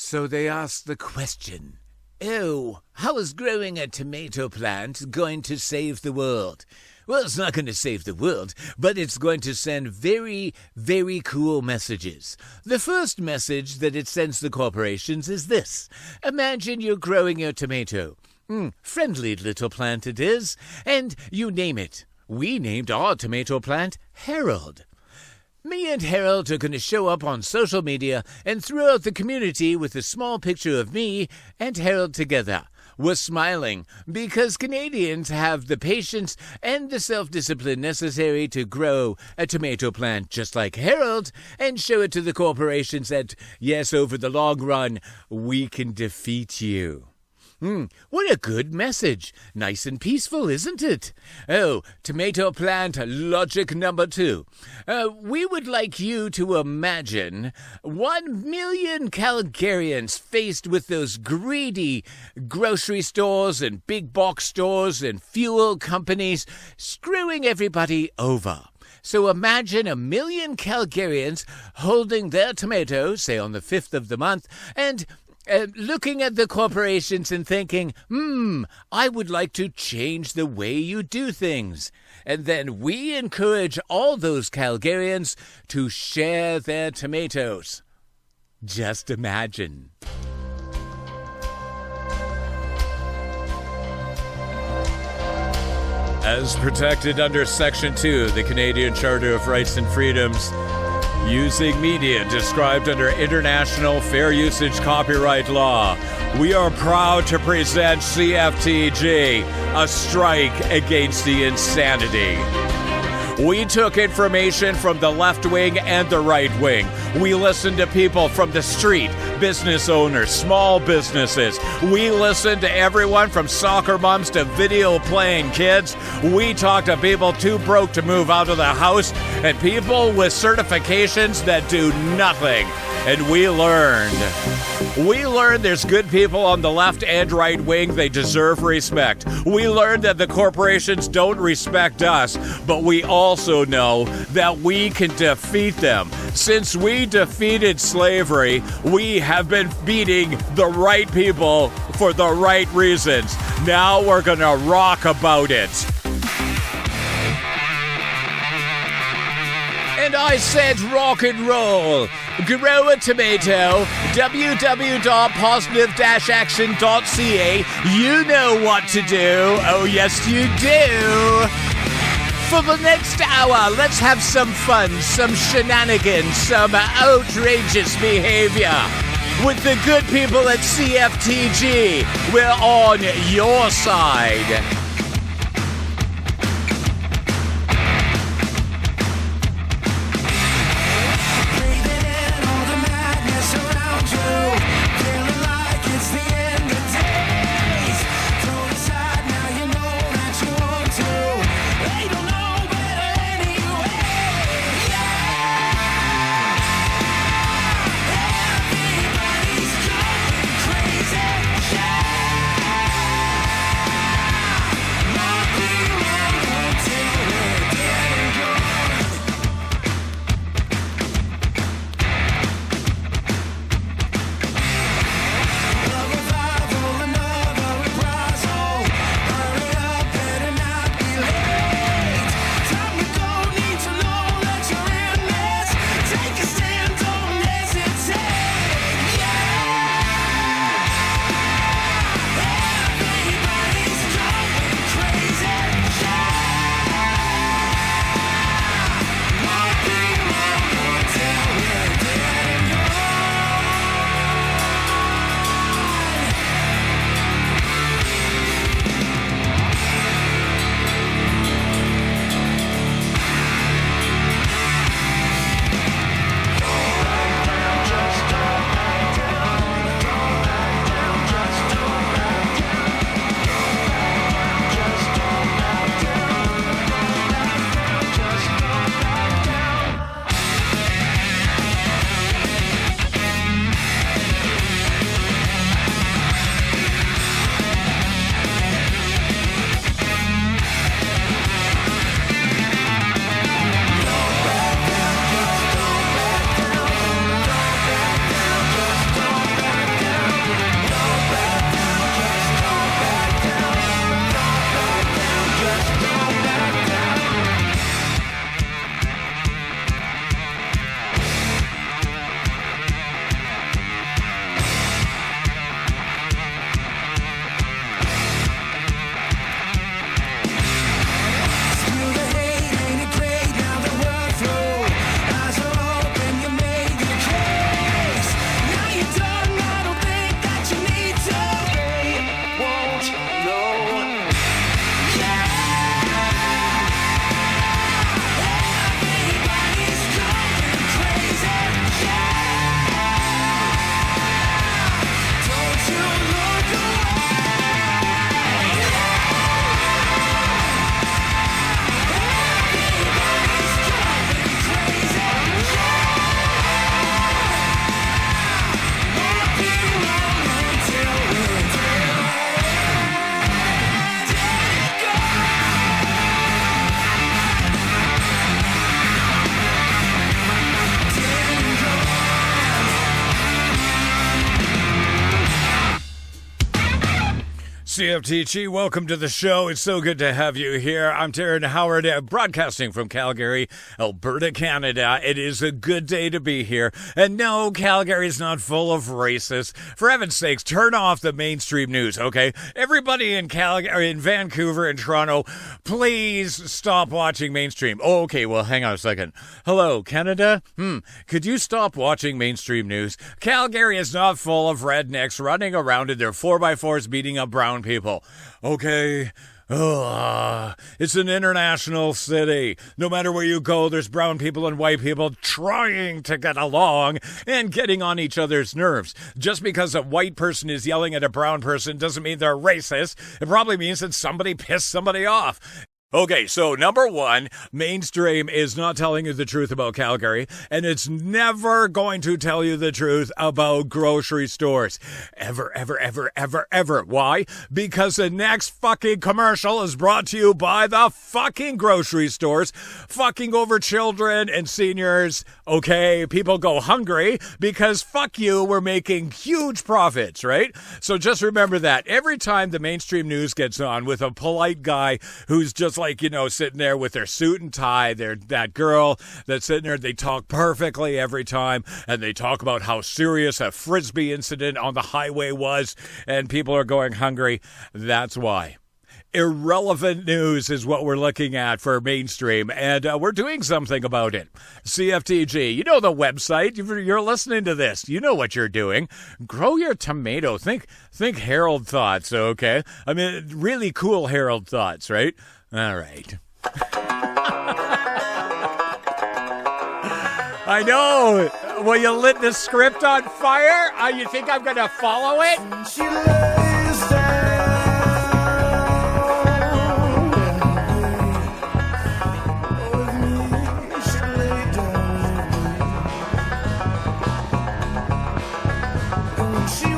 So they asked the question, "Oh, how is growing a tomato plant going to save the world?" Well, it's not going to save the world, but it's going to send very, very cool messages. The first message that it sends the corporations is this. Imagine you're growing your tomato. Friendly little plant it is, and you name it. We named our tomato plant Harold. Me and Harold are going to show up on social media and throughout the community with a small picture of me and Harold together. We're smiling because Canadians have the patience and the self-discipline necessary to grow a tomato plant just like Harold and show it to the corporations that, yes, over the long run, we can defeat you. What a good message. Nice and peaceful, isn't it? Oh, tomato plant logic number 2. We would like you to imagine 1 million Calgarians faced with those greedy grocery stores and big box stores and fuel companies screwing everybody over. So imagine 1 million Calgarians holding their tomatoes, say on the 5th of the month, and looking at the corporations and thinking, I would like to change the way you do things. And then we encourage all those Calgarians to share their tomatoes. Just imagine. As protected under Section 2, the Canadian Charter of Rights and Freedoms, using media described under international fair usage copyright law, we are proud to present CFTG, a strike against the insanity. We took information from the left wing and the right wing. We listened to people from the street, business owners, small businesses. We listened to everyone from soccer moms to video playing kids. We talked to people too broke to move out of the house and people with certifications that do nothing. And we learned there's good people on the left and right wing. They deserve respect. We learned that the corporations don't respect us, but we also know that we can defeat them. Since we defeated slavery, we have been beating the right people for the right reasons. Now we're gonna rock about it. And I said rock and roll. Grow a tomato. www.positive-action.ca. You know what to do. Oh, yes, you do. For the next hour, let's have some fun, some shenanigans, some outrageous behavior. With the good people at CFTG, we're on your side. CFTG, welcome to the show. It's so good to have you here. I'm Taryn Howard, broadcasting from Calgary, Alberta, Canada. It is a good day to be here. And no, Calgary is not full of racists. For heaven's sakes, turn off the mainstream news, okay? Everybody in Calgary, in Vancouver and Toronto, please stop watching mainstream. Oh, okay, well, hang on a second. Hello, Canada? Could you stop watching mainstream news? Calgary is not full of rednecks running around in their 4x4s beating up brown people. Okay. It's an international city. No matter where you go, there's brown people and white people trying to get along and getting on each other's nerves. Just because a white person is yelling at a brown person doesn't mean they're racist. It probably means that somebody pissed somebody off. Okay, so number one, mainstream is not telling you the truth about Calgary, and it's never going to tell you the truth about grocery stores. Ever, ever, ever, ever, ever. Why? Because the next fucking commercial is brought to you by the fucking grocery stores, fucking over children and seniors. Okay, people go hungry because fuck you, we're making huge profits, right? So just remember that. Every time the mainstream news gets on with a polite guy who's just sitting there with their suit and tie, that girl that's sitting there, they talk perfectly every time, and they talk about how serious a Frisbee incident on the highway was, and people are going hungry. That's why. Irrelevant news is what we're looking at for mainstream, and we're doing something about it. CFTG, you know the website. You're listening to this. You know what you're doing. Grow your tomato. Think Herald thoughts, okay? I mean, really cool Herald thoughts, right? All right. I know. Well, you lit the script on fire? You think I'm going to follow it? She lays down. With me, she laid down. And when she